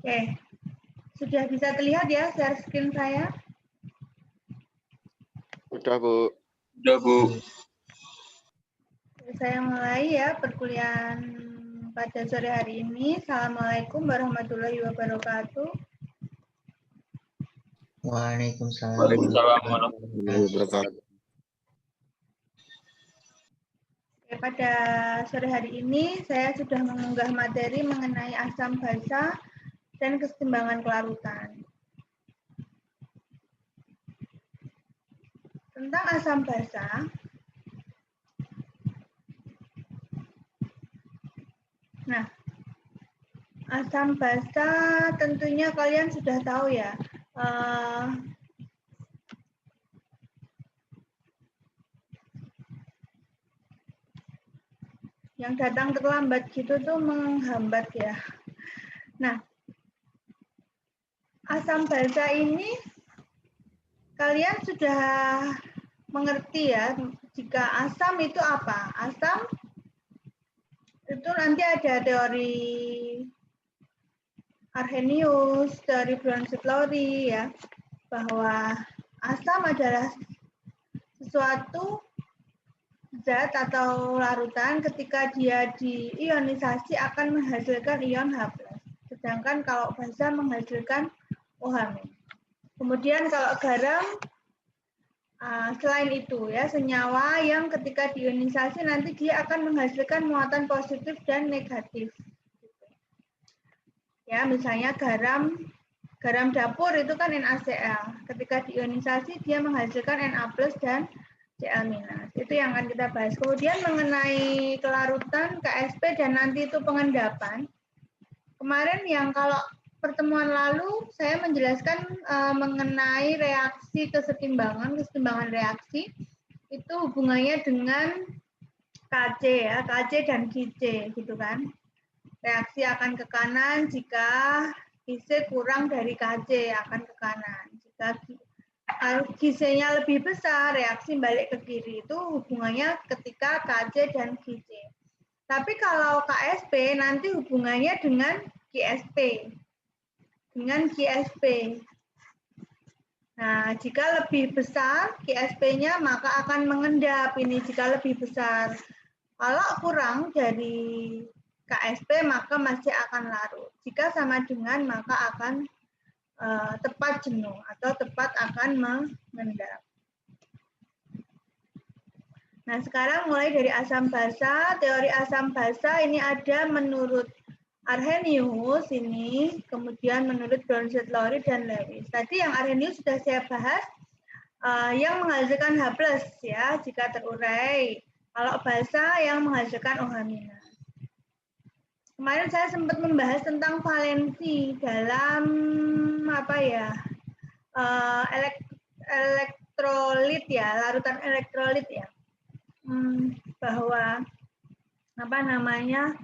Oke, sudah bisa terlihat ya share screen saya? Sudah, Bu. Udah, Bu. Saya mulai ya perkuliahan pada sore hari ini. Assalamualaikum warahmatullahi wabarakatuh. Waalaikumsalam. Waalaikumsalam warahmatullahi wabarakatuh. Oke, pada sore hari ini saya sudah mengunggah materi mengenai asam basa dan kesetimbangan kelarutan. Tentang asam basa, nah, asam basa tentunya kalian sudah tahu ya. Yang datang terlambat gitu tuh menghambat ya. Nah, asam basa ini kalian sudah mengerti ya, jika asam itu apa? Asam itu nanti ada teori Arrhenius, teori Bronsted-Lowry ya, bahwa asam adalah sesuatu zat atau larutan ketika dia diionisasi akan menghasilkan ion H+. Sedangkan kalau basa menghasilkan OH-. Kemudian kalau garam, selain itu ya, senyawa yang ketika diionisasi nanti dia akan menghasilkan muatan positif dan negatif. Ya, misalnya garam dapur itu kan NaCl. Ketika diionisasi dia menghasilkan Na+ dan Cl-. Itu yang akan kita bahas. Kemudian mengenai kelarutan, KSP dan nanti itu pengendapan. Kemarin yang kalau pertemuan lalu saya menjelaskan mengenai reaksi kesetimbangan reaksi itu hubungannya dengan Kc ya, Kc dan Kc gitu kan. Reaksi akan ke kanan jika Kc kurang dari Kc akan ke kanan. Jika Kc-nya lebih besar, reaksi balik ke kiri. Itu hubungannya ketika Kc dan Kc. Tapi kalau KSP nanti hubungannya dengan GSP. Dengan GSP. Nah, jika lebih besar GSP-nya maka akan mengendap ini jika lebih besar. Kalau kurang dari KSP maka masih akan larut. Jika sama dengan maka akan tepat jenuh atau tepat akan mengendap. Nah, sekarang mulai dari asam basa. Teori asam basa ini ada menurut Arrhenius ini, kemudian menurut Bronsted-Lowry dan Lewis. Tadi yang Arrhenius sudah saya bahas, yang menghasilkan H+ ya jika terurai. Kalau basa yang menghasilkan OH-. Kemarin saya sempat membahas tentang valensi dalam apa ya, elektrolit ya, larutan elektrolit ya, bahwa apa namanya,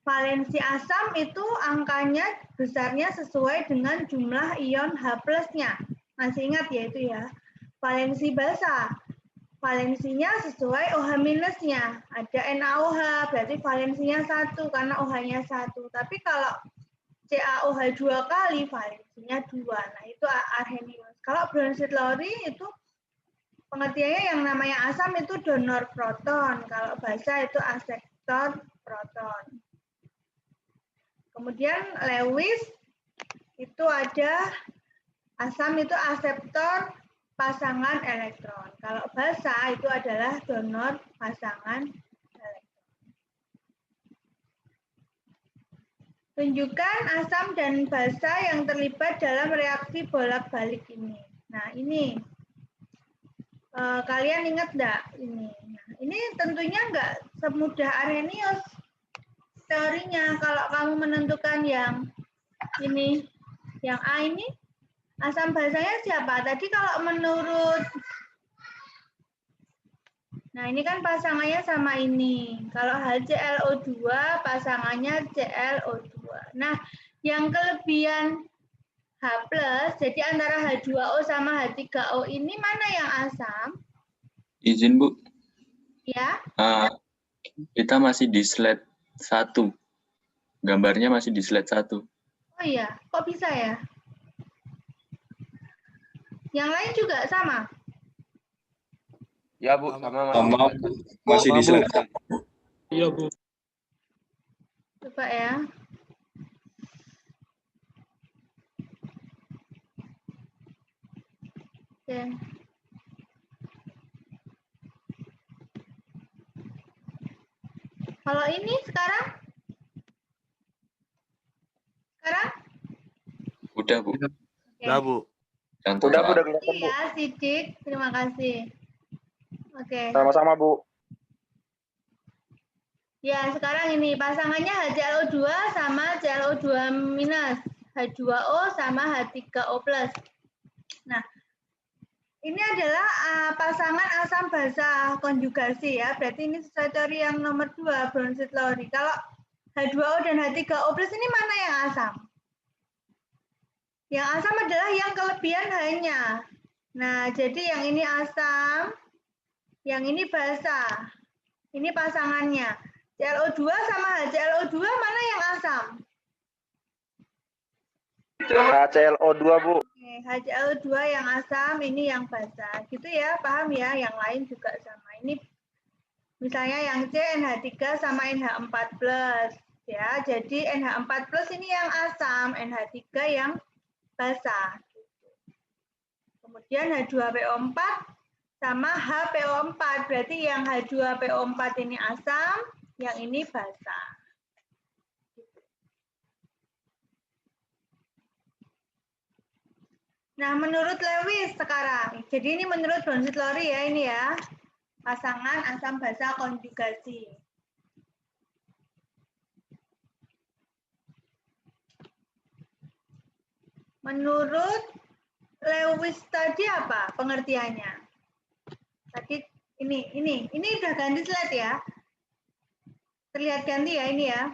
valensi asam itu angkanya besarnya sesuai dengan jumlah ion H+-nya. Masih ingat ya itu ya. Valensi basa, valensinya sesuai OH-nya. Ada NaOH, berarti valensinya 1 karena OH-nya 1. Tapi kalau CaOH 2 kali, valensinya 2. Nah, itu Arrhenius. Kalau Bronsted-Lowry itu pengertiannya yang namanya asam itu donor proton. Kalau basa itu akseptor proton. Kemudian Lewis itu ada asam itu akseptor pasangan elektron. Kalau basa itu adalah donor pasangan elektron. Tunjukkan asam dan basa yang terlibat dalam reaksi bolak-balik ini. Nah, ini kalian ingat enggak ini? Nah, ini tentunya enggak semudah Arrhenius teorinya. Kalau kamu menentukan yang ini, yang A ini, asam basanya siapa? Tadi kalau menurut, nah ini kan pasangannya sama ini. Kalau HClO2 pasangannya ClO2. Nah, yang kelebihan H+, jadi antara H2O sama H3O ini mana yang asam? Izin, Bu. Ya. Kita masih di slide 1. Gambarnya masih di slide 1. Oh iya, kok bisa ya? Yang lain juga sama? Ya Bu, sama Sama masih diserahkan. Iya, Bu. Coba ya. Oke. Kalau ini sekarang? Sekarang? Udah, Bu. Oke. Udah, Bu. Contoh udah Bu, udah Terima kelihatan kasih Bu. ya, Sidik. Terima kasih. Oke. Sama-sama Bu. Ya, sekarang ini pasangannya HClO2 sama ClO2 minus, H2O sama H3O plus. Nah, ini adalah pasangan asam basa konjugasi ya. Berarti ini sesuai teori yang nomor 2, Bronsted-Lowry. Kalau H2O dan H3O plus ini mana yang asam? Yang asam adalah yang kelebihan H-nya. Nah, jadi yang ini asam, yang ini basa. Ini pasangannya. ClO2 sama HClO2 mana yang asam? HClO2 Bu. Oke, HClO2 yang asam, ini yang basa. Gitu ya, paham ya? Yang lain juga sama. Ini misalnya yang C NH3 sama NH4+. Ya, jadi NH4+ ini yang asam, NH3 yang basa. Kemudian H2PO4 sama HPO4. Berarti yang H2PO4 ini asam, yang ini basa. Nah, menurut Lewis sekarang, jadi ini menurut Bronsted-Lowry ya ini ya, pasangan asam basa konjugasi. Menurut Lewis tadi apa pengertiannya? Tadi ini udah ganti slide ya. Terlihat ganti ya ini ya.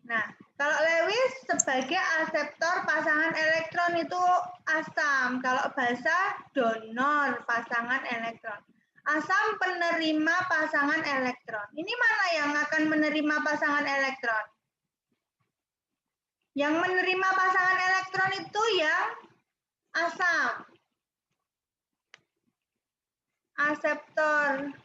Nah, kalau Lewis sebagai aseptor pasangan elektron itu asam, kalau basa donor pasangan elektron. Asam penerima pasangan elektron. Ini mana yang akan menerima pasangan elektron? Yang menerima pasangan elektron itu yang asam. Aseptor.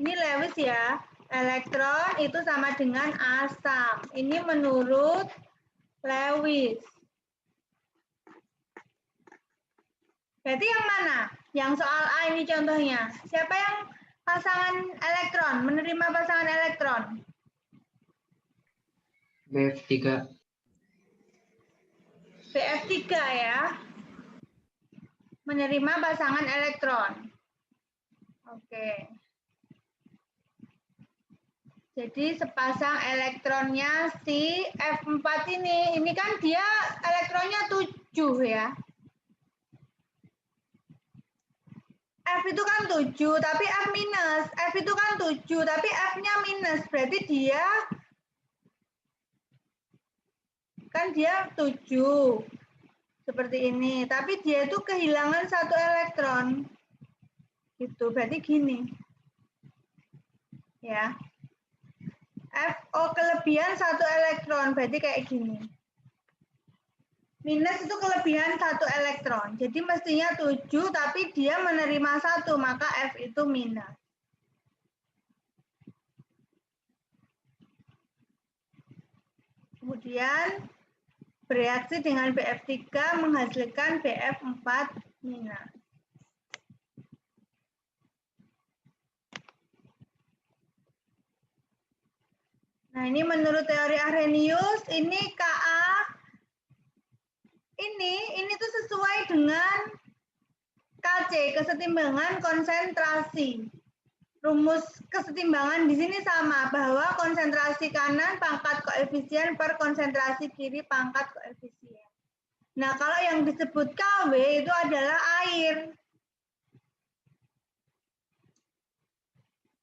Ini Lewis ya. Elektron itu sama dengan asam. Ini menurut Lewis. Berarti yang mana? Yang soal A ini contohnya. Siapa yang pasangan elektron? Menerima pasangan elektron? BF3. BF3 ya. Menerima pasangan elektron. Oke. Jadi sepasang elektronnya si F4 ini kan dia elektronnya 7 ya. F itu kan 7, tapi F minus. F itu kan 7, tapi F-nya minus. Berarti dia kan dia 7. Seperti ini. Tapi dia itu kehilangan 1 elektron. Gitu, berarti gini. Ya. FO kelebihan 1 elektron, berarti kayak gini. Minus itu kelebihan 1 elektron. Jadi mestinya 7, tapi dia menerima 1, maka F itu minus. Kemudian bereaksi dengan BF3 menghasilkan BF4 minus. Nah, ini menurut teori Arrhenius, ini Ka ini tuh sesuai dengan KC, kesetimbangan konsentrasi. Rumus kesetimbangan di sini sama, bahwa konsentrasi kanan pangkat koefisien per konsentrasi kiri pangkat koefisien. Nah, kalau yang disebut Kw itu adalah air.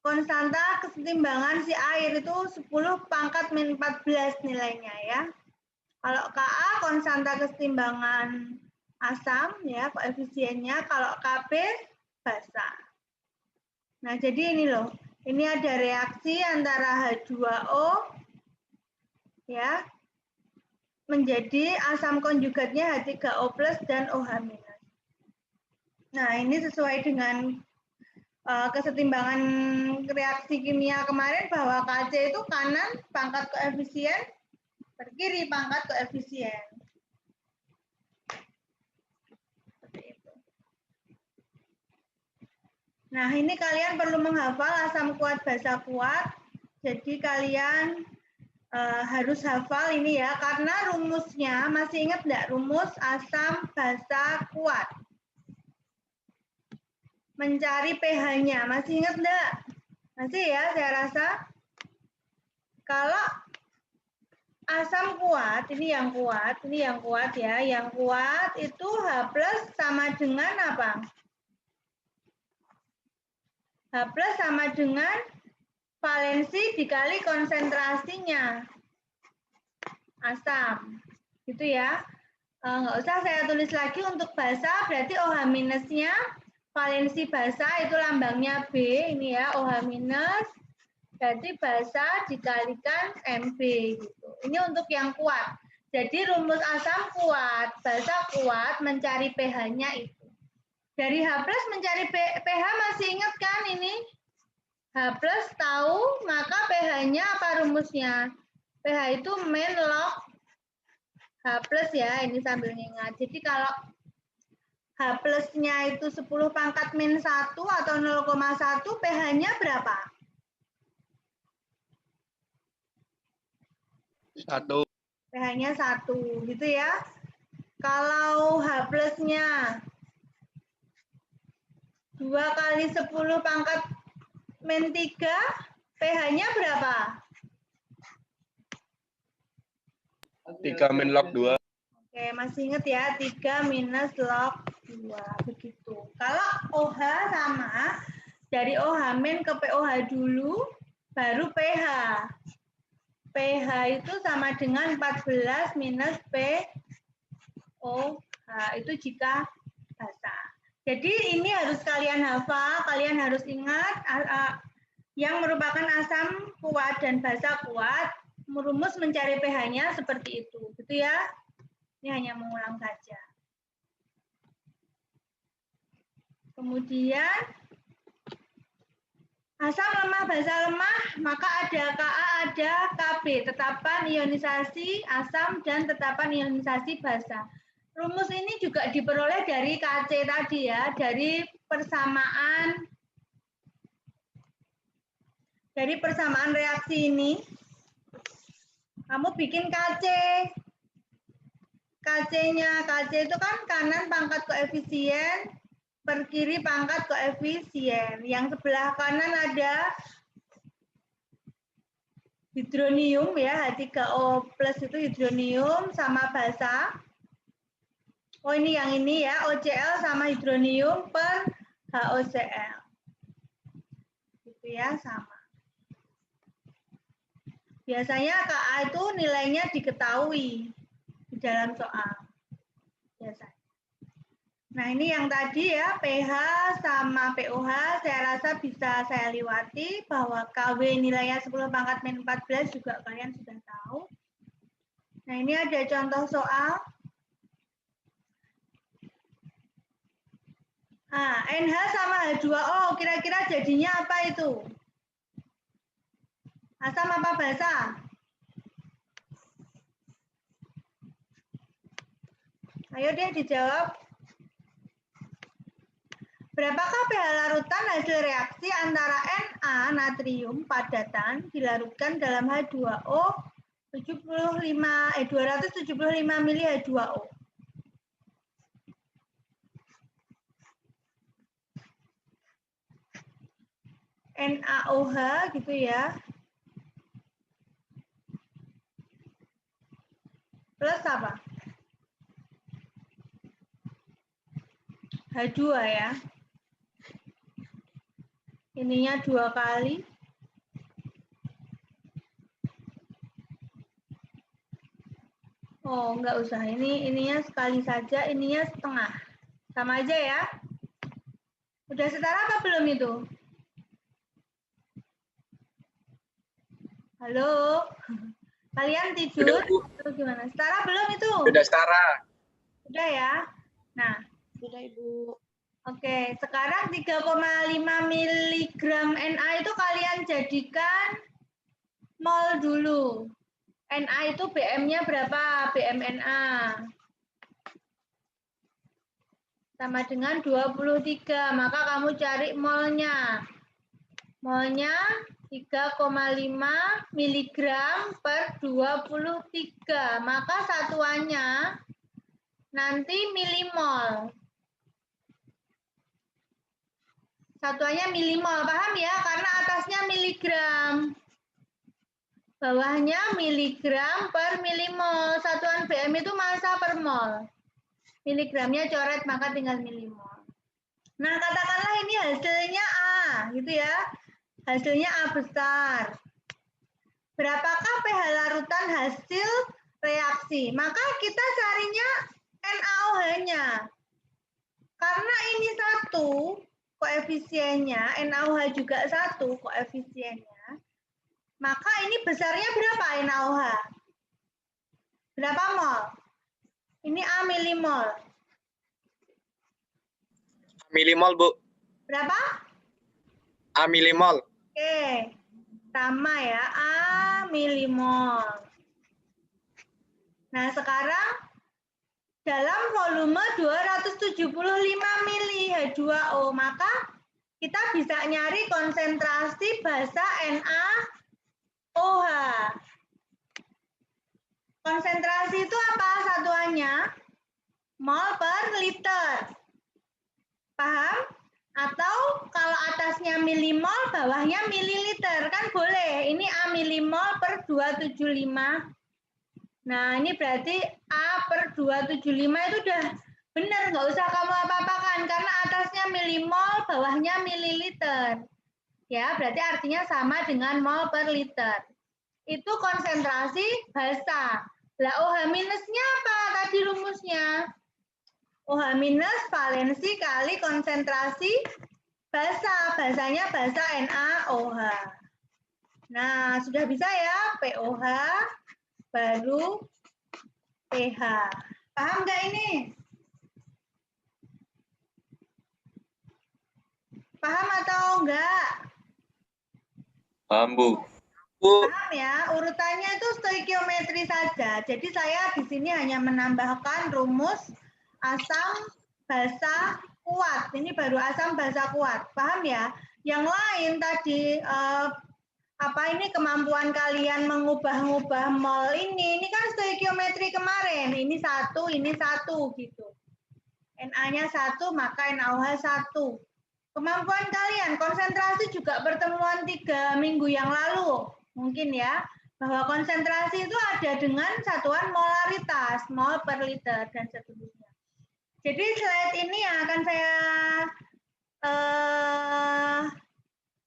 Konstanta kesetimbangan si air itu 10 pangkat min 14 nilainya ya. Kalau Ka konstanta kesetimbangan asam ya koefisiennya, kalau Kb basa. Nah, jadi ini loh. Ini ada reaksi antara H2O ya menjadi asam konjugatnya H3O+ dan OH-. Nah, ini sesuai dengan kesetimbangan reaksi kimia kemarin bahwa Kc itu kanan pangkat koefisien, kiri pangkat koefisien. Seperti itu. Nah, ini kalian perlu menghafal asam kuat, basa kuat. Jadi kalian harus hafal ini ya, karena rumusnya, masih ingat enggak rumus asam basa kuat? Mencari pH-nya, masih ingat enggak? Masih ya, saya rasa. Kalau asam kuat, ini yang kuat ya, yang kuat itu H+ sama dengan apa? H+ sama dengan valensi dikali konsentrasinya asam, gitu ya. Nggak usah saya tulis lagi untuk basa, berarti OH minusnya valensi basa itu lambangnya B, ini ya OH minus, berarti basa dikalikan MB gitu. Ini untuk yang kuat. Jadi rumus asam kuat, basa kuat, mencari pH-nya itu. Dari H+ mencari pH masih ingat kan ini? H+ tahu, maka pH-nya apa rumusnya? pH itu min log H+ ya, ini sambil ingat. Jadi kalau H+-nya itu 10 pangkat min 1 atau 0,1, pH-nya berapa? 1. pH-nya 1, gitu ya. Kalau H+-nya 2 kali 10 pangkat min 3, pH-nya berapa? 3 min log 2. Oke, masih ingat ya, 3 minus log 2, begitu. Kalau OH sama, dari OH min ke POH dulu, baru pH. pH itu sama dengan 14 minus POH, itu jika basa. Jadi ini harus kalian hafal, kalian harus ingat yang merupakan asam kuat dan basa kuat, rumus mencari pH-nya seperti itu, gitu ya. Ini hanya mengulang saja. Kemudian asam lemah, basa lemah, maka ada Ka, ada Kb, tetapan ionisasi asam dan tetapan ionisasi basa. Rumus ini juga diperoleh dari Kc tadi ya, dari persamaan reaksi ini. Kamu bikin Kc. Kc-nya, Kc itu kan kanan pangkat koefisien, per kiri pangkat koefisien. Yang sebelah kanan ada hidronium ya, H3O+ itu hidronium sama basa. Oh ini yang ini ya, OCl sama hidronium per HOCl. Gitu ya, sama. Biasanya Ka itu nilainya diketahui di dalam soal. Biasanya. Nah ini yang tadi ya, pH sama POH saya rasa bisa saya lewati, bahwa Kw nilainya 10 pangkat min 14 juga kalian sudah tahu. Nah ini ada contoh soal. Nah, NH sama H2O kira-kira jadinya apa itu? Asam apa basa? Ayo deh dijawab. Berapakah pH larutan hasil reaksi antara Na natrium padatan dilarutkan dalam H2O 275 mili H2O? NaOH gitu ya. Plus apa? H2 ya. Ininya 2 kali. Oh, enggak usah. Ininya sekali saja, ininya setengah. Sama aja ya. Udah setara apa belum itu? Halo? Kalian tidur? Udah, Bu. Atau gimana? Setara belum itu? Udah setara. Udah ya? Nah, Sudah, Ibu. oke. Sekarang 3,5 mg Na itu kalian jadikan mol dulu. Na itu BM-nya berapa? BMNA. Sama dengan 23. Maka kamu cari molnya. Molnya 3,5 mg per 23. Maka satuannya nanti milimol. Satuannya milimol. Paham ya? Karena atasnya miligram. Bawahnya miligram per milimol. Satuan BM itu massa per mol. Miligramnya coret, maka tinggal milimol. Nah, katakanlah ini hasilnya A, gitu ya. Hasilnya A besar. Berapakah pH larutan hasil reaksi? Maka kita carinya NaOH-nya. Karena ini 1 koefisiennya, NaOH juga 1 koefisiennya, maka ini besarnya berapa NaOH? Berapa mol? Ini A milimol. Milimol, Bu. Berapa? A milimol. Oke, sama ya, A milimol. Nah, sekarang dalam volume 275 mili H2O, maka kita bisa nyari konsentrasi basa NaOH. Konsentrasi itu apa satuannya? Mol per liter. Paham? Atau kalau atasnya milimol, bawahnya mililiter. Kan boleh. Ini A milimol per 275. Nah, ini berarti A per 275 itu udah benar. Nggak usah kamu apa-apakan. Karena atasnya milimol, bawahnya mililiter. Ya, berarti artinya sama dengan mol per liter. Itu konsentrasi basa. Lah OH minusnya apa tadi rumusnya? OH minus valensi kali konsentrasi basa. Basanya basa NaOH. Nah, sudah bisa ya POH baru pH. Paham nggak ini? Paham atau enggak? Paham, Bu. Paham ya, urutannya itu stoikiometri saja. Jadi saya di sini hanya menambahkan rumus asam basa kuat. Ini baru asam basa kuat. Paham ya? Yang lain tadi ini kemampuan kalian mengubah-ubah mol ini kan stoikiometri kemarin. Ini satu gitu. Na-nya 1, maka NaOH 1. Kemampuan kalian, konsentrasi juga pertemuan 3 minggu yang lalu. Mungkin ya, bahwa konsentrasi itu ada dengan satuan molaritas, mol per liter, dan seterusnya. Jadi slide ini yang akan saya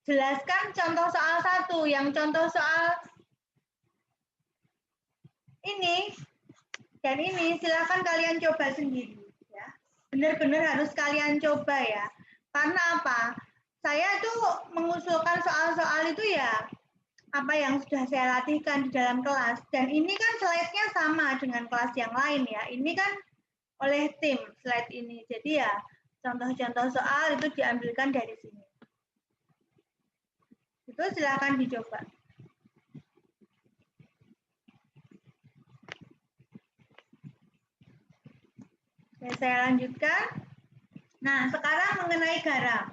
jelaskan contoh soal 1. Yang contoh soal ini dan ini silakan kalian coba sendiri. Ya. Benar-benar harus kalian coba ya. Karena apa? Saya tuh mengusulkan soal-soal itu ya apa yang sudah saya latihkan di dalam kelas. Dan ini kan slide-nya sama dengan kelas yang lain ya. Ini kan oleh tim slide ini. Jadi ya contoh-contoh soal itu diambilkan dari sini. Itu silakan dicoba. Oke, saya lanjutkan. Nah, sekarang mengenai garam.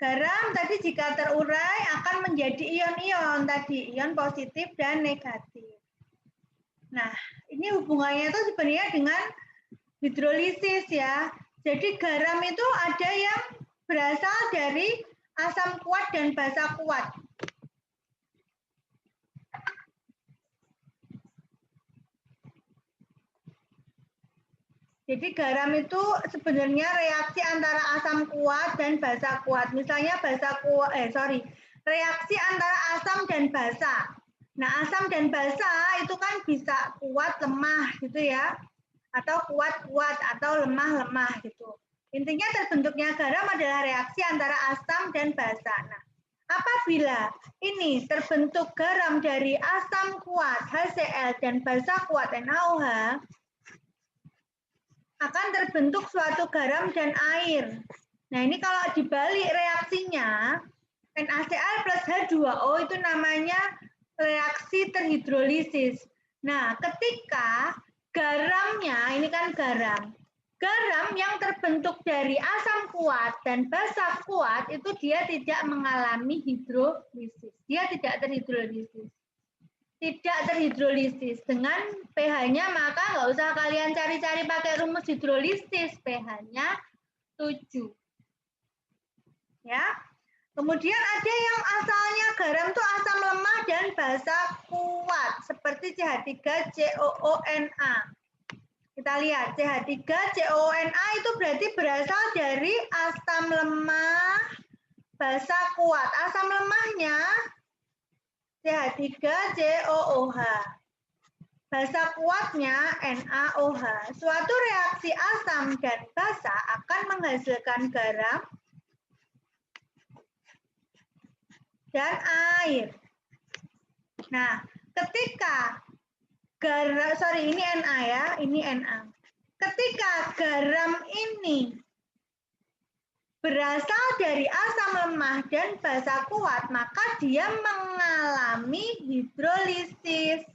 Garam tadi jika terurai akan menjadi ion-ion tadi, ion positif dan negatif. Nah, ini hubungannya itu sebenarnya dengan hidrolisis ya. Jadi garam itu ada yang berasal dari asam kuat dan basa kuat. Jadi garam itu sebenarnya reaksi antara asam kuat dan basa kuat. Misalnya reaksi antara asam dan basa. Nah, asam dan basa itu kan bisa kuat lemah gitu ya. Atau kuat-kuat atau lemah-lemah gitu. Intinya terbentuknya garam adalah reaksi antara asam dan basa. Nah, Apabila ini terbentuk garam dari asam kuat HCl dan basa kuat NaOH, akan terbentuk suatu garam dan air. Nah, ini kalau dibalik reaksinya, NaCl plus H2O itu namanya reaksi terhidrolisis. Nah, ketika garamnya, ini kan garam yang terbentuk dari asam kuat dan basa kuat, itu dia tidak mengalami hidrolisis. Dia tidak terhidrolisis. Tidak terhidrolisis dengan pH-nya, maka nggak usah kalian cari-cari pakai rumus hidrolisis, pH-nya 7. Ya. Kemudian ada yang asalnya garam itu asam lemah dan basa kuat seperti CH3COONa. Kita lihat CH3COONa itu berarti berasal dari asam lemah basa kuat. Asam lemahnya CH3COOH. Basa kuatnya NaOH. Suatu reaksi asam dan basa akan menghasilkan garam dan air. Nah, ketika ini Na ya, ini Na. Ketika garam ini berasal dari asam lemah dan basa kuat, maka dia mengalami hidrolisis.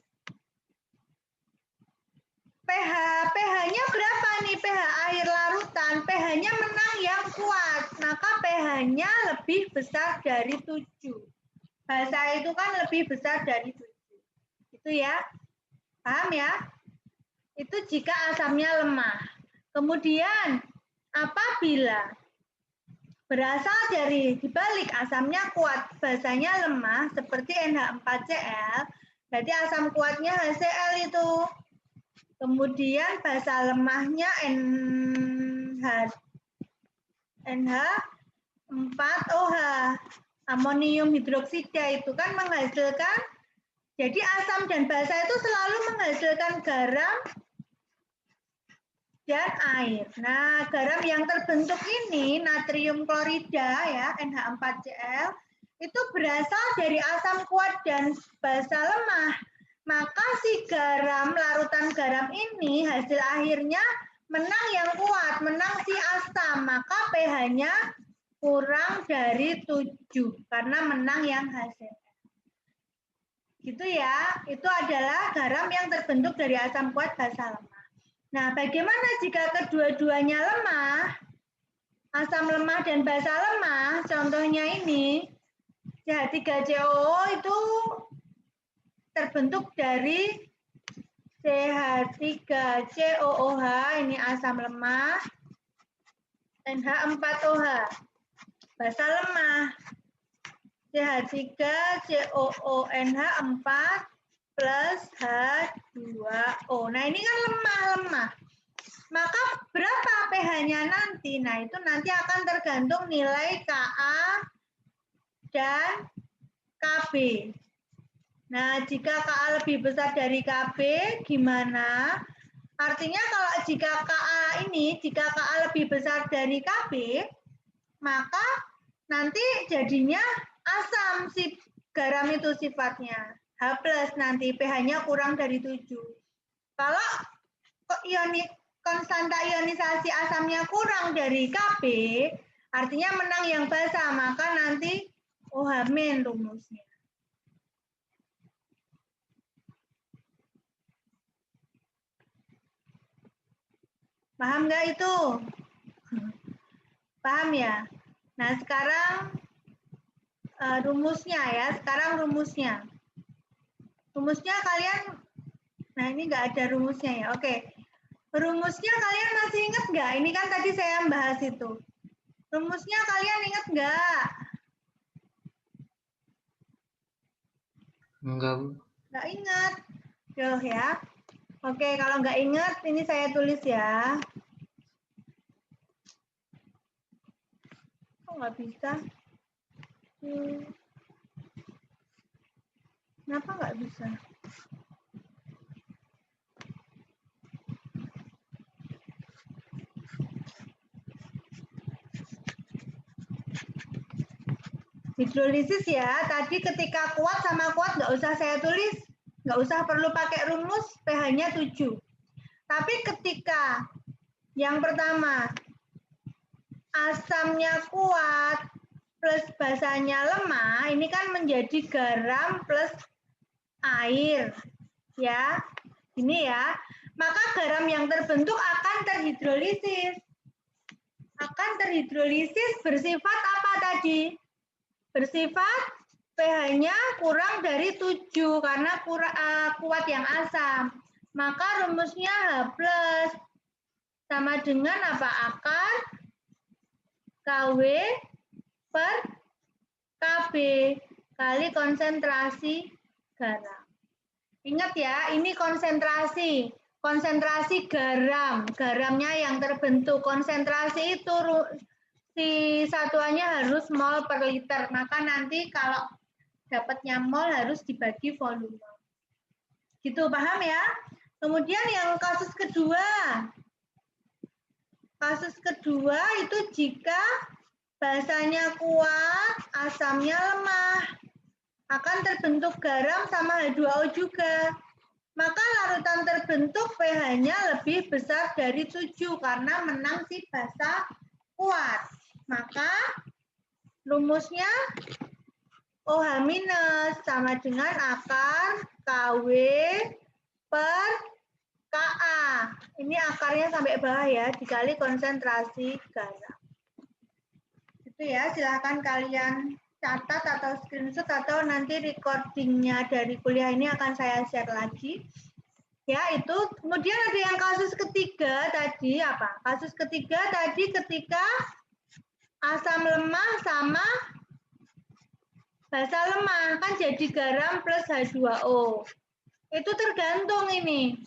pH-nya berapa nih? pH air larutan, pH-nya menang yang kuat, maka pH-nya lebih besar dari 7. Basa itu kan lebih besar dari 7. Itu ya. Paham ya? Itu jika asamnya lemah. Kemudian apabila berasal dari dibalik asamnya kuat, basanya lemah seperti NH4Cl, berarti asam kuatnya HCl itu. Kemudian basa lemahnya NH4OH, amonium hidroksida itu kan menghasilkan, jadi asam dan basa itu selalu menghasilkan garam dan air. Nah, garam yang terbentuk ini natrium klorida ya, NH4Cl, itu berasal dari asam kuat dan basa lemah. Maka si garam, larutan garam ini hasil akhirnya menang yang kuat, menang si asam, maka pH-nya kurang dari 7 karena menang yang HCl. Gitu ya, itu adalah garam yang terbentuk dari asam kuat basa lemah. Nah, bagaimana jika kedua-duanya lemah, asam lemah dan basa lemah, contohnya ini, CH3COO itu terbentuk dari CH3COOH, ini asam lemah, NH4OH, basa lemah, CH3COONH4 plus H2O. Nah, ini kan lemah-lemah. Maka berapa pH-nya nanti? Nah, itu nanti akan tergantung nilai Ka dan Kb. Nah, jika Ka lebih besar dari Kb, gimana? Artinya kalau jika Ka lebih besar dari Kb, maka nanti jadinya asam si garam itu sifatnya. H plus nanti pH-nya kurang dari 7. Kalau konstanta ionisasi asamnya kurang dari Kb, artinya menang yang basa, maka nanti OH- rumusnya. Paham nggak itu? Paham ya? Nah, sekarang rumusnya ya. Sekarang rumusnya. Rumusnya kalian, nah ini nggak ada rumusnya ya. Oke. Rumusnya kalian masih ingat nggak? Ini kan tadi saya bahas itu. Rumusnya kalian ingat nggak? Enggak, Bu. Nggak ingat. Yo ya. Oke, kalau nggak ingat, ini saya tulis ya. Kok nggak bisa? Kenapa nggak bisa? Jadi hidrolisis ya. Tadi ketika kuat sama kuat nggak usah saya tulis, nggak usah perlu pakai rumus, pH-nya 7. Tapi ketika yang pertama asamnya kuat plus basanya lemah, ini kan menjadi garam plus air, ya. Ini ya. Maka garam yang terbentuk akan terhidrolisis. Bersifat apa tadi? Bersifat pH-nya kurang dari 7 karena kuat yang asam. Maka rumusnya H+ sama dengan apa? Akar KW per KB kali konsentrasi garam. Ingat ya, ini konsentrasi. Konsentrasi garam. Garamnya yang terbentuk. Konsentrasi itu si satuannya harus mol per liter. Maka nanti kalau dapatnya mol harus dibagi volume. Gitu, paham ya? Kemudian yang kasus kedua. Kasus kedua itu jika basanya kuat, asamnya lemah. Akan terbentuk garam sama H2O juga. Maka larutan terbentuk pH-nya lebih besar dari 7 karena menang si basa kuat. Maka rumusnya OH- sama dengan akar KW per KA. Ini akarnya sampai bawah ya, dikali konsentrasi garam. Itu ya, silakan kalian catat atau screenshot atau nanti recordingnya dari kuliah ini akan saya share lagi. Ya, itu. Kemudian ada yang kasus ketiga tadi apa? Kasus ketiga tadi ketika asam lemah sama basa lemah kan jadi garam plus H2O. Itu tergantung ini.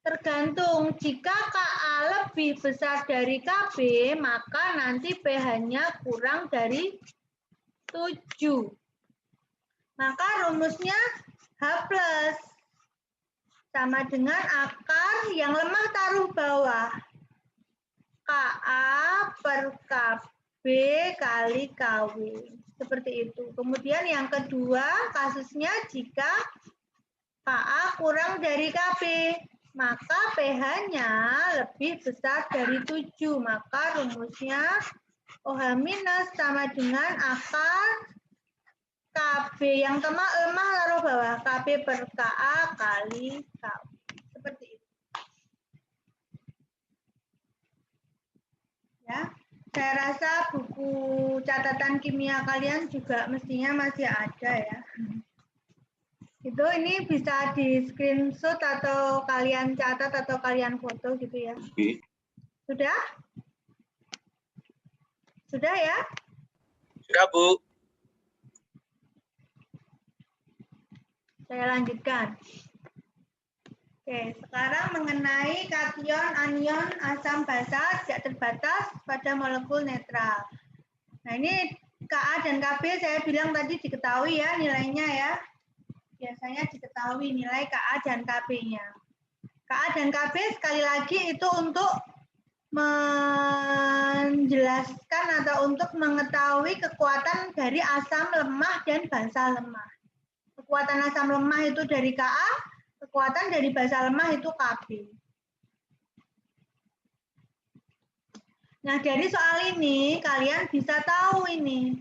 Tergantung jika Ka lebih besar dari Kb, maka nanti pH-nya kurang dari 7. Maka rumusnya H+ sama dengan akar yang lemah taruh bawah. Ka per Kb kali Kw. Seperti itu. Kemudian yang kedua kasusnya jika Ka kurang dari Kb, maka pH-nya lebih besar dari 7. Maka rumusnya OH- sama dengan akar KB yang lemah taruh bawah. KB per Ka kali Kw. Seperti itu. Ya, saya rasa buku catatan kimia kalian juga mestinya masih ada ya. Itu ini bisa di screenshot atau kalian catat atau kalian foto gitu ya. Sudah? Sudah ya? Sudah, Bu. Saya lanjutkan. Oke, sekarang mengenai kation, anion, asam basa tidak terbatas pada molekul netral. Nah, ini Ka dan Kb saya bilang tadi diketahui ya nilainya ya. Biasanya diketahui nilai Ka dan Kb-nya. Ka dan Kb sekali lagi itu untuk menjelaskan atau untuk mengetahui kekuatan dari asam lemah dan basa lemah. Kekuatan asam lemah itu dari Ka, kekuatan dari basa lemah itu Kb. Nah, dari soal ini kalian bisa tahu ini.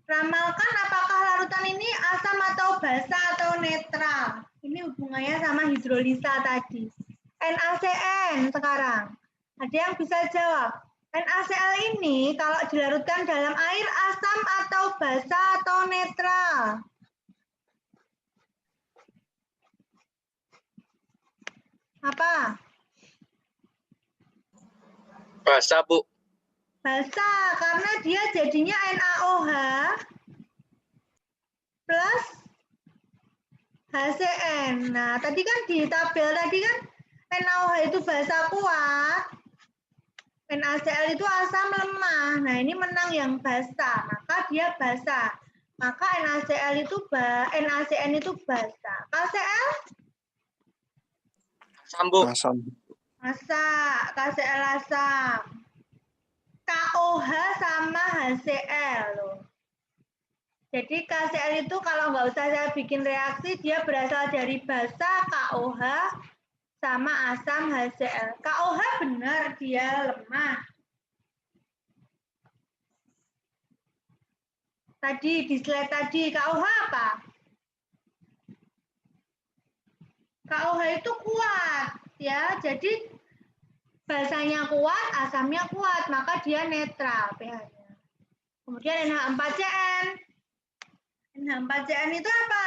Ramalkan apakah larutan ini asam atau basa atau netral. Ini hubungannya sama hidrolisa tadi. NaCN sekarang. Ada yang bisa jawab. NaCl ini kalau dilarutkan dalam air asam atau basa atau netral? Apa? Basa, Bu. Basa, karena dia jadinya NaOH plus HCN. Nah, tadi kan di tabel tadi kan NaOH itu basa kuat, NaCl itu asam lemah. Nah, ini menang yang basa, maka dia basa. Maka NaCl itu NaCN itu basa. KCl? Asam, Bu. Asam. Masa KCl asam. KOH sama HCl loh. Jadi KCl itu kalau nggak usah saya bikin reaksi, dia berasal dari basa KOH sama asam HCl. KOH benar dia lemah. Tadi di slide tadi KOH apa? KOH itu kuat ya. Jadi basanya kuat, asamnya kuat, maka dia netral pH-nya. Kemudian NH4CN. NH4CN itu apa?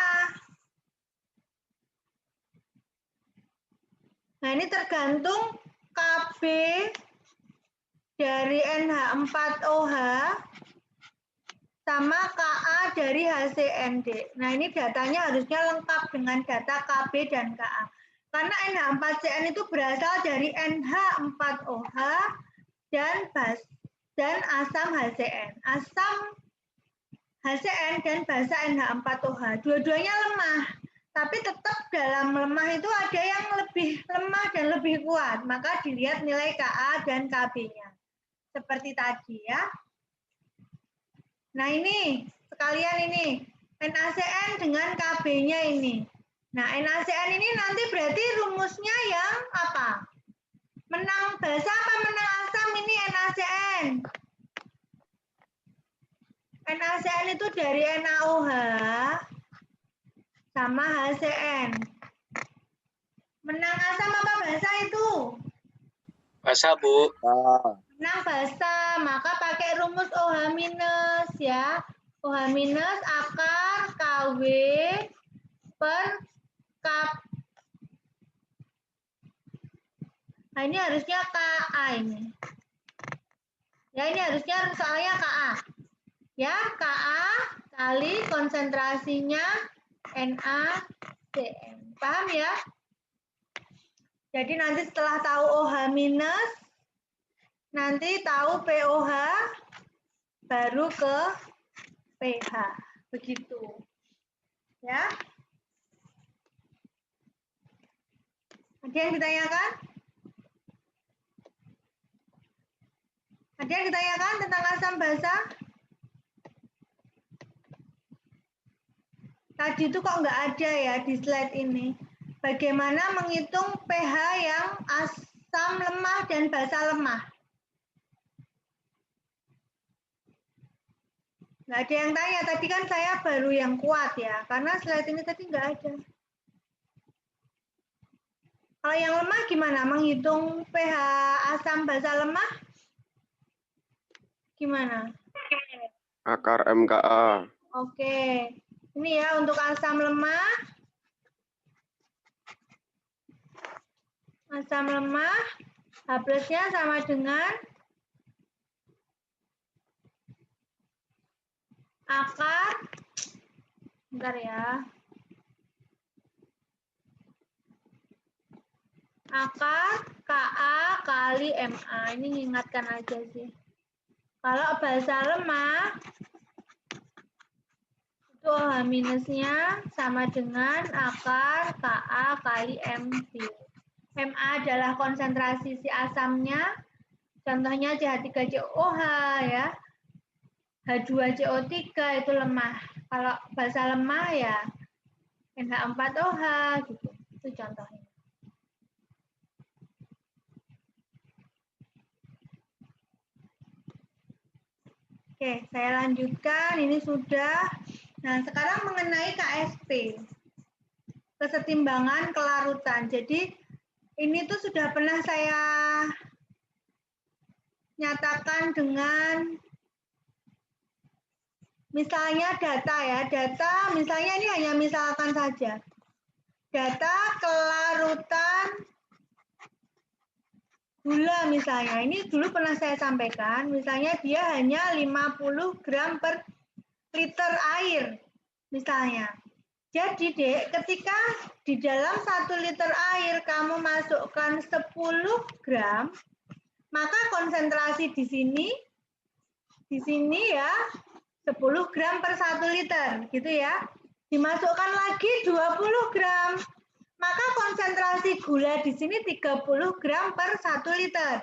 Nah, ini tergantung Kb dari NH4OH sama Ka dari HCND. Nah, ini datanya harusnya lengkap dengan data Kb dan Ka. Karena NH4CN itu berasal dari NH4OH dan asam HCN. Asam HCN dan basa NH4OH. Dua-duanya lemah. Tapi tetap dalam lemah itu ada yang lebih lemah dan lebih kuat. Maka dilihat nilai Ka dan Kb-nya. Seperti tadi ya. Nah ini, sekalian ini. NaCN dengan Kb-nya ini. Nah NaCN ini nanti berarti rumusnya yang apa? Menang basa apa menang asam ini NaCN? NaCN itu dari NaOH sama HCN. Menang asam apa basa itu? Basa, Bu. Menang basa, maka pakai rumus OH minus ya. OH minus akar KW per Kap. Nah ini harusnya Ka ini. Ya ini harusnya soalnya Ka. Ya Ka kali konsentrasinya NaCN. Paham ya? Jadi nanti setelah tahu OH minus, nanti tahu POH, baru ke pH. Begitu. Ya. Ada yang ditanyakan? Ada yang ditanyakan tentang asam basa? Tadi itu kok nggak ada ya di slide ini. Bagaimana menghitung pH yang asam lemah dan basa lemah? Nggak ada yang tanya. Tadi kan saya baru yang kuat ya. Karena slide ini tadi nggak ada. Kalau yang lemah gimana? Menghitung pH asam basa lemah? Gimana? Akar MKA. Oke. Ini ya untuk asam lemah. Asam lemah, H plusnya sama dengan akar, bentar ya. Akar Ka kali Ma. Ini mengingatkan aja sih. Kalau basa lemah, itu OH minusnya sama dengan akar Ka kali Mv. Ma adalah konsentrasi si asamnya. Contohnya CH3COH ya. H2CO3 itu lemah. Kalau basa lemah ya NH4OH gitu. Itu contohnya. Oke, saya lanjutkan. Ini sudah. Nah, sekarang mengenai KSP. Kesetimbangan kelarutan. Jadi, ini tuh sudah pernah saya nyatakan dengan misalnya data ya. Data, misalnya ini hanya misalkan saja. Data kelarutan gula misalnya, ini dulu pernah saya sampaikan, misalnya dia hanya 50 gram per liter air, misalnya. Jadi, Dek, ketika di dalam 1 liter air kamu masukkan 10 gram, maka konsentrasi di sini ya, 10 gram per 1 liter, gitu ya. Dimasukkan lagi 20 gram. Maka konsentrasi gula di sini 30 gram per 1 liter.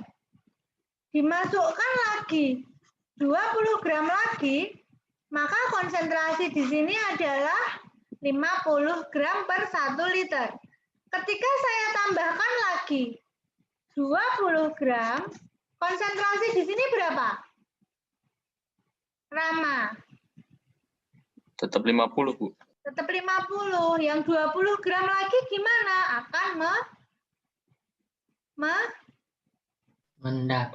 Dimasukkan lagi 20 gram lagi, Maka konsentrasi di sini adalah 50 gram per 1 liter. Ketika saya tambahkan lagi 20 gram, konsentrasi di sini berapa? Rama. Tetap 50, Bu. Tetap 50. Yang 20 gram lagi gimana? Akan Mengendap.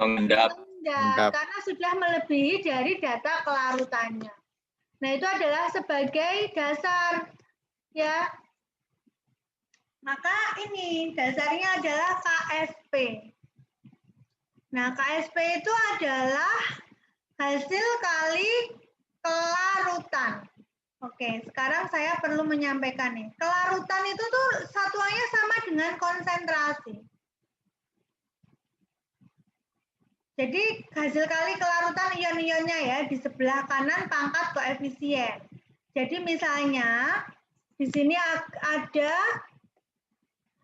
mengendap karena sudah melebihi dari data kelarutannya. Nah, itu adalah sebagai dasar ya. Maka ini dasarnya adalah KSP. Nah, KSP itu adalah hasil kali kelarutan. Oke, sekarang saya perlu menyampaikan nih. Kelarutan itu tuh satuannya sama dengan konsentrasi. Jadi hasil kali kelarutan ion-ionnya ya di sebelah kanan pangkat koefisien. Jadi misalnya di sini ada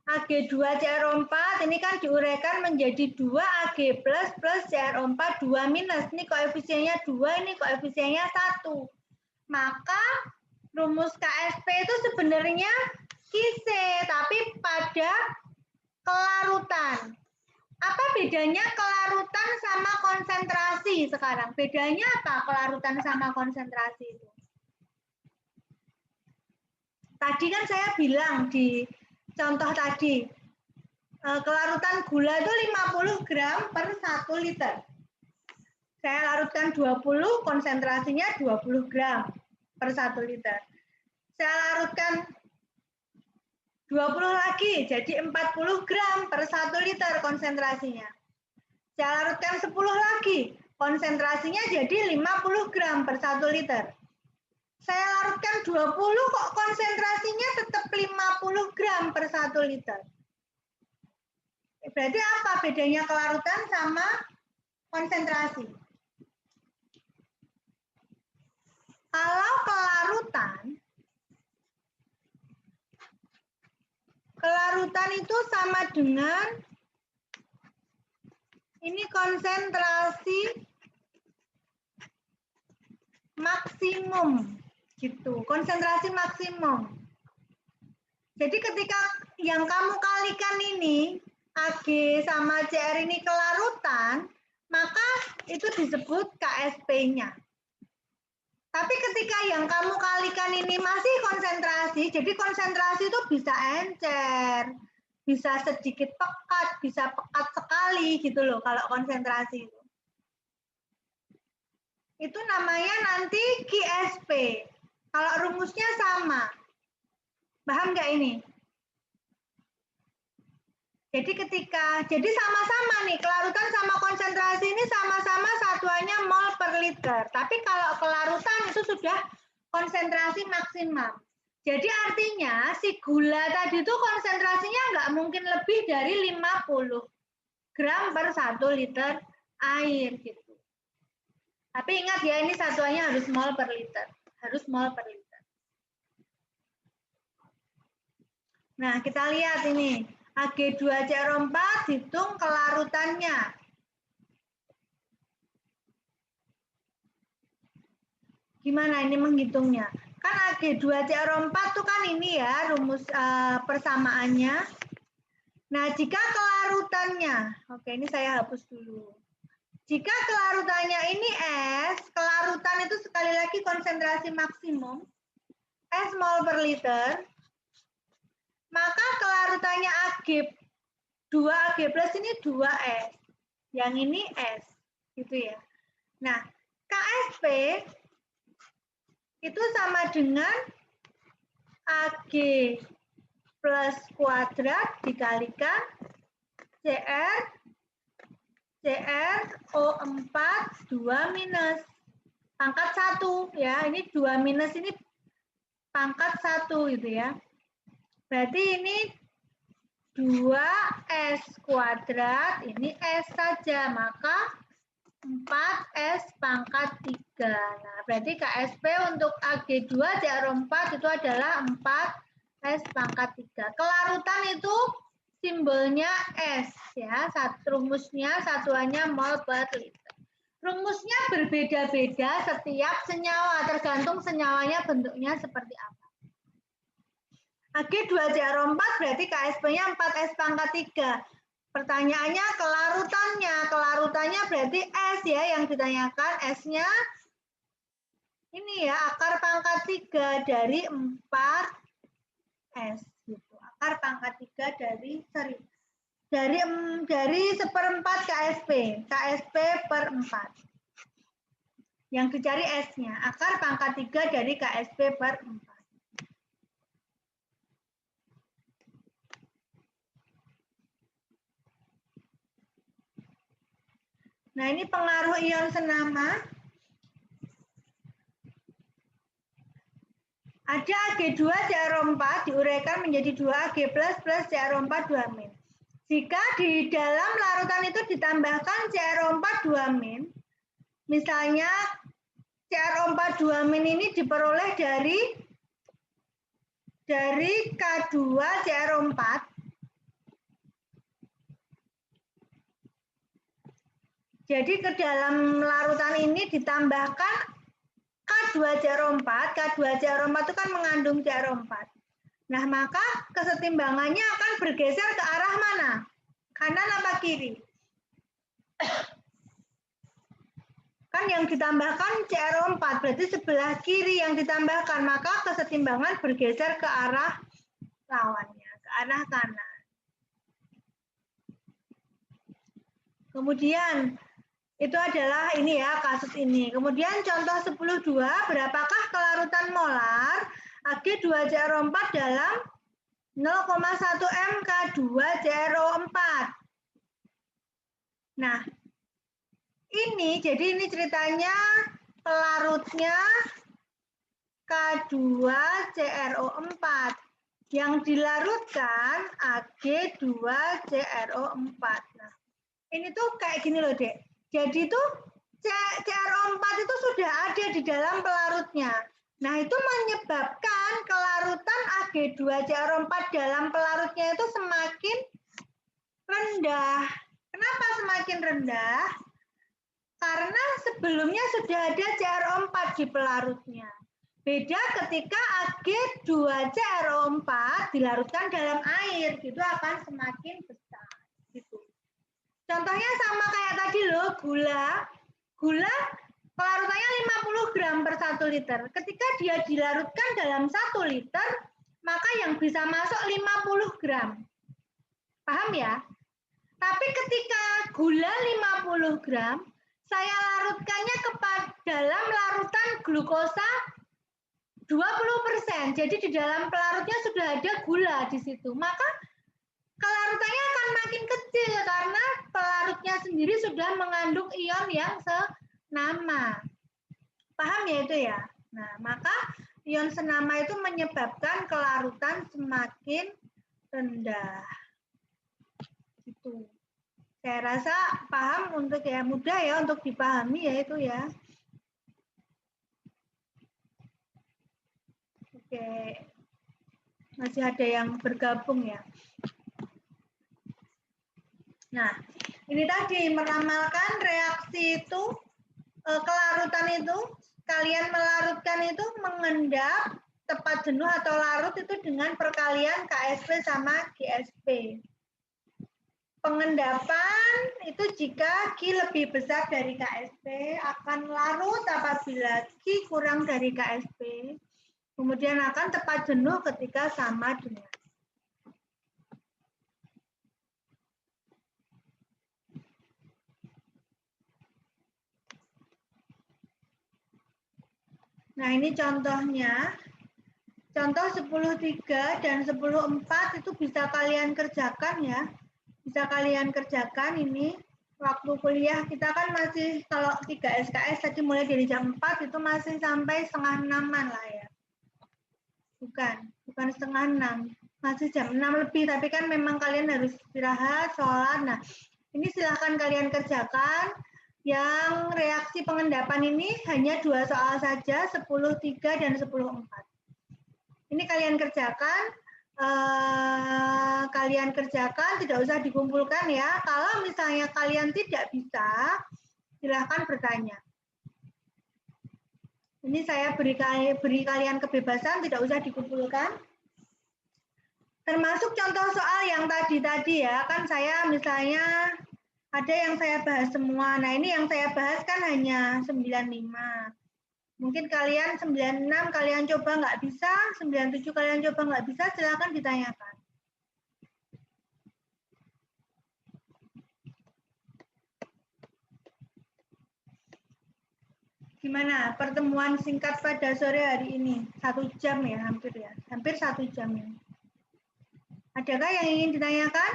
Ag2CrO4 ini kan diuraikan menjadi 2 Ag plus CrO4 2 minus. Ini koefisiennya 2, ini koefisiennya 1. Maka rumus KSP itu sebenarnya Kise, tapi pada kelarutan. Apa bedanya kelarutan sama konsentrasi sekarang? Bedanya apa kelarutan sama konsentrasi itu? Tadi kan saya bilang di contoh tadi, kelarutan gula itu 50 gram per 1 liter. Saya larutkan 20, konsentrasinya 20 gram per 1 liter. Saya larutkan 20 lagi, jadi 40 gram per 1 liter konsentrasinya. Saya larutkan 10 lagi, konsentrasinya jadi 50 gram per 1 liter. Saya larutkan 20, kok konsentrasinya tetap 50 gram per 1 liter. Berarti apa bedanya kelarutan sama konsentrasi? Kalau kelarutan itu sama dengan ini konsentrasi maksimum gitu, konsentrasi maksimum. Jadi ketika yang kamu kalikan ini Ag sama Cr ini kelarutan, maka itu disebut KSP-nya. Tapi ketika yang kamu kalikan ini masih konsentrasi, jadi konsentrasi itu bisa encer, bisa sedikit pekat, bisa pekat sekali gitu loh kalau konsentrasi itu. Itu namanya nanti KSP. Kalau rumusnya sama. Paham nggak ini? Jadi sama-sama nih, kelarutan sama konsentrasi ini sama-sama satuannya mol per liter. Tapi kalau kelarutan itu sudah konsentrasi maksimal. Jadi artinya si gula tadi itu konsentrasinya nggak mungkin lebih dari 50 gram per 1 liter air gitu. Tapi ingat ya, ini satuannya harus mol per liter. Harus mol per liter. Nah, kita lihat ini. Ag2CrO4 hitung kelarutannya. Gimana ini menghitungnya? Kan Ag2CrO4 itu kan ini ya rumus persamaannya. Nah, jika kelarutannya, oke ini saya hapus dulu. Jika kelarutannya ini S, kelarutan itu sekali lagi konsentrasi maksimum, S mol per liter, maka kelarutannya Ag 2 Ag plus ini 2S. Yang ini S. Gitu ya. Nah, KSP itu sama dengan Ag plus kuadrat dikalikan CrO4 2 minus pangkat 1 ya. Ini 2 minus ini pangkat 1 gitu ya. Berarti ini 2S kuadrat, ini S saja, maka 4S pangkat 3. Nah, berarti KSP untuk Ag2CrO4 itu adalah 4S pangkat 3. Kelarutan itu simbolnya S, ya. Rumusnya satuannya mol per liter. Rumusnya berbeda-beda setiap senyawa, tergantung senyawanya bentuknya seperti apa. Ag2CrO4 berarti Ksp-nya 4S pangkat 3. Pertanyaannya kelarutannya. Kelarutannya berarti S ya yang ditanyakan. S-nya ini ya, akar pangkat 3 dari 4S. Gitu. Akar pangkat 3 dari seperempat KSP. KSP per 4. Yang dicari S-nya. Akar pangkat 3 dari KSP per 4. Nah, ini pengaruh ion senama. Ada Ag2CrO4 diuraikan menjadi 2Ag+ plus CrO4 2-. Jika di dalam larutan itu ditambahkan CrO4 2-, misalnya CrO4 2- ini diperoleh dari K2CrO4. Jadi ke dalam larutan ini ditambahkan K2CrO4. K2CrO4 itu kan mengandung CrO4. Nah, maka kesetimbangannya akan bergeser ke arah mana? Kanan apa kiri? Kan yang ditambahkan CrO4, berarti sebelah kiri yang ditambahkan, maka kesetimbangan bergeser ke arah lawannya, ke arah kanan. Kemudian, itu adalah ini ya, kasus ini. Kemudian contoh 10.2, berapakah kelarutan molar Ag2CrO4 dalam 0,1 m K2CrO4? Nah, jadi ini ceritanya pelarutnya K2CrO4. Yang dilarutkan Ag2CrO4. Nah, ini tuh kayak gini loh, Dek. Jadi tuh CrO4 itu sudah ada di dalam pelarutnya. Nah, itu menyebabkan kelarutan Ag2CrO4 dalam pelarutnya itu semakin rendah. Kenapa semakin rendah? Karena sebelumnya sudah ada CrO4 di pelarutnya. Beda ketika Ag2CrO4 dilarutkan dalam air, itu akan semakin besar. Gitu. Contohnya sama kayak tadi loh, gula. Gula kelarutannya 50 gram per 1 liter. Ketika dia dilarutkan dalam 1 liter, maka yang bisa masuk 50 gram. Paham ya? Tapi ketika gula 50 gram, saya larutkannya dalam larutan glukosa 20%. Jadi di dalam pelarutnya sudah ada gula di situ. Maka kelarutannya akan makin kecil karena pelarutnya sendiri sudah mengandung ion yang senama. Paham ya itu ya? Nah, maka ion senama itu menyebabkan kelarutan semakin rendah. Itu. Saya rasa paham untuk ya, mudah ya untuk dipahami ya itu ya. Oke. Masih ada yang bergabung ya. Nah, ini tadi meramalkan reaksi itu, kelarutan itu, kalian melarutkan itu mengendap tepat jenuh atau larut itu dengan perkalian KSP sama GSP. Pengendapan itu jika Q lebih besar dari KSP, akan larut apabila Q kurang dari KSP, kemudian akan tepat jenuh ketika sama dengan. Nah, ini contohnya. Contoh 10.3 dan 10.4 itu bisa kalian kerjakan ya. Bisa kalian kerjakan ini. Waktu kuliah kita kan masih, kalau 3 SKS tadi mulai dari jam 4 itu masih sampai 5:30-an lah ya. Bukan 5:30, masih jam 6 lebih. Tapi kan memang kalian harus istirahat, sholat. Nah, ini silahkan kalian kerjakan. Yang reaksi pengendapan ini hanya 2 soal saja, 10.3 dan 10.4. Ini kalian kerjakan, tidak usah dikumpulkan ya. Kalau misalnya kalian tidak bisa, Silahkan bertanya. Ini saya beri kalian kebebasan, tidak usah dikumpulkan. Termasuk contoh soal yang tadi ya, kan saya misalnya ada yang saya bahas semua. Nah ini yang saya bahas kan hanya 95. Mungkin kalian 96 kalian coba nggak bisa, 97 kalian coba nggak bisa, silakan ditanyakan. Gimana pertemuan singkat pada sore hari ini? 1 jam ya, hampir 1 jam ini. Adakah yang ingin ditanyakan?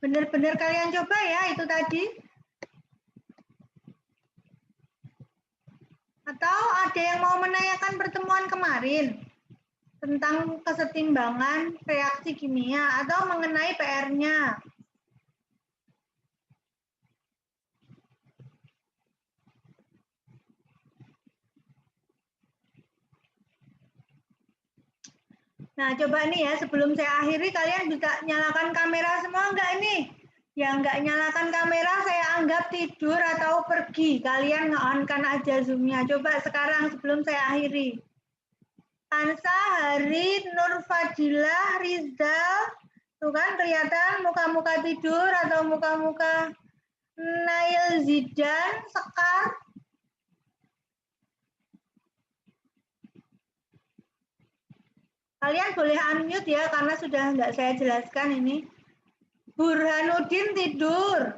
Benar-benar kalian coba ya itu tadi? Atau ada yang mau menanyakan pertemuan kemarin tentang kesetimbangan reaksi kimia atau mengenai PR-nya? Nah, coba nih ya, sebelum saya akhiri, kalian bisa nyalakan kamera semua enggak nih? Yang enggak nyalakan kamera, saya anggap tidur atau pergi. Kalian nge-on-kan aja Zoom-nya. Coba sekarang sebelum saya akhiri. Ansa, Hari, Nur Fadilah, Rizal, tuh kan kelihatan muka-muka tidur atau muka-muka Nail Zidan, Sekar. Kalian boleh unmute ya, karena sudah enggak saya jelaskan ini. Burhanuddin tidur.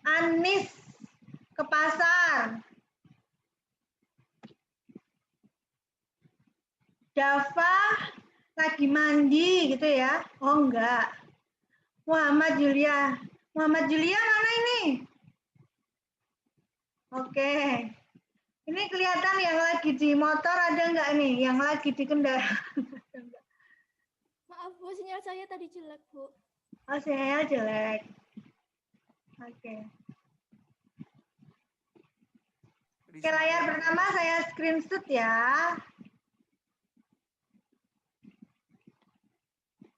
Anis ke pasar. Dava lagi mandi gitu ya. Oh enggak. Muhammad Julia. Muhammad Julia mana ini? Oke. Ini kelihatan yang lagi di motor ada enggak nih? Yang lagi di kendaraan. Maaf Bu, sinyal saya tadi jelek Bu. Oh, sinyal jelek. Oke. Oke, layar pertama saya screenshot ya.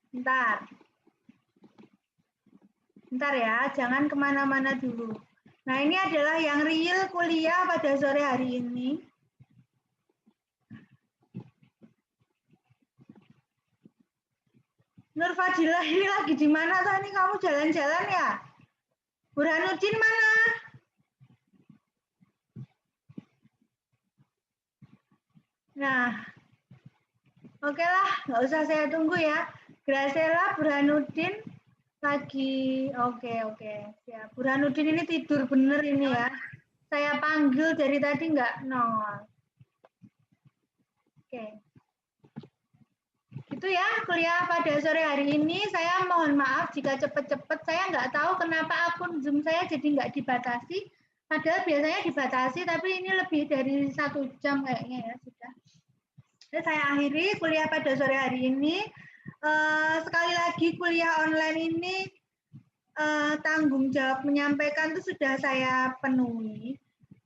Bentar ya, jangan kemana-mana dulu. Nah, ini adalah yang real kuliah pada sore hari ini. Nur Fadilah ini lagi di mana tuh? Ini kamu jalan-jalan ya? Burhanuddin mana? Nah, oke lah, nggak usah saya tunggu ya. Graciela, Burhanuddin lagi, oke. Ya, Burhanuddin ini tidur bener ini ya. Saya panggil dari tadi nggak nongol. Oke. Itu ya kuliah pada sore hari ini. Saya mohon maaf jika cepet-cepet. Saya nggak tahu kenapa akun Zoom saya jadi nggak dibatasi. Padahal biasanya dibatasi, tapi ini lebih dari 1 jam kayaknya ya sudah. Jadi saya akhiri kuliah pada sore hari ini. Sekali lagi kuliah online ini tanggung jawab menyampaikan itu sudah saya penuhi.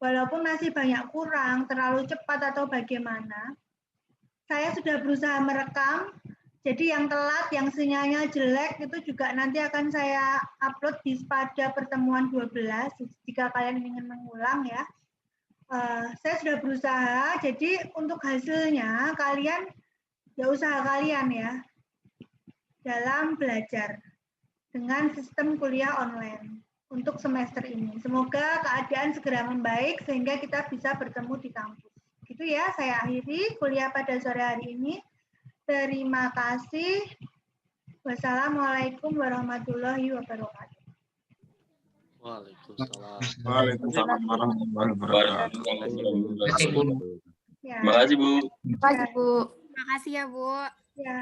Walaupun masih banyak kurang, terlalu cepat atau bagaimana. Saya sudah berusaha merekam, jadi yang telat, yang sinyalnya jelek itu juga nanti akan saya upload pada pertemuan 12 jika kalian ingin mengulang ya. Saya sudah berusaha, jadi untuk hasilnya kalian ya usaha kalian ya dalam belajar dengan sistem kuliah online untuk semester ini. Semoga keadaan segera membaik sehingga kita bisa bertemu di kampus. Gitu ya, saya akhiri kuliah pada sore hari ini. Terima kasih. Wassalamualaikum warahmatullahi wabarakatuh. Waalaikumsalam. Waalaikumsalam warahmatullahi wabarakatuh. Ya. Terima kasih Bu. Terima kasih Bu. Makasih ya, Bu. Ya.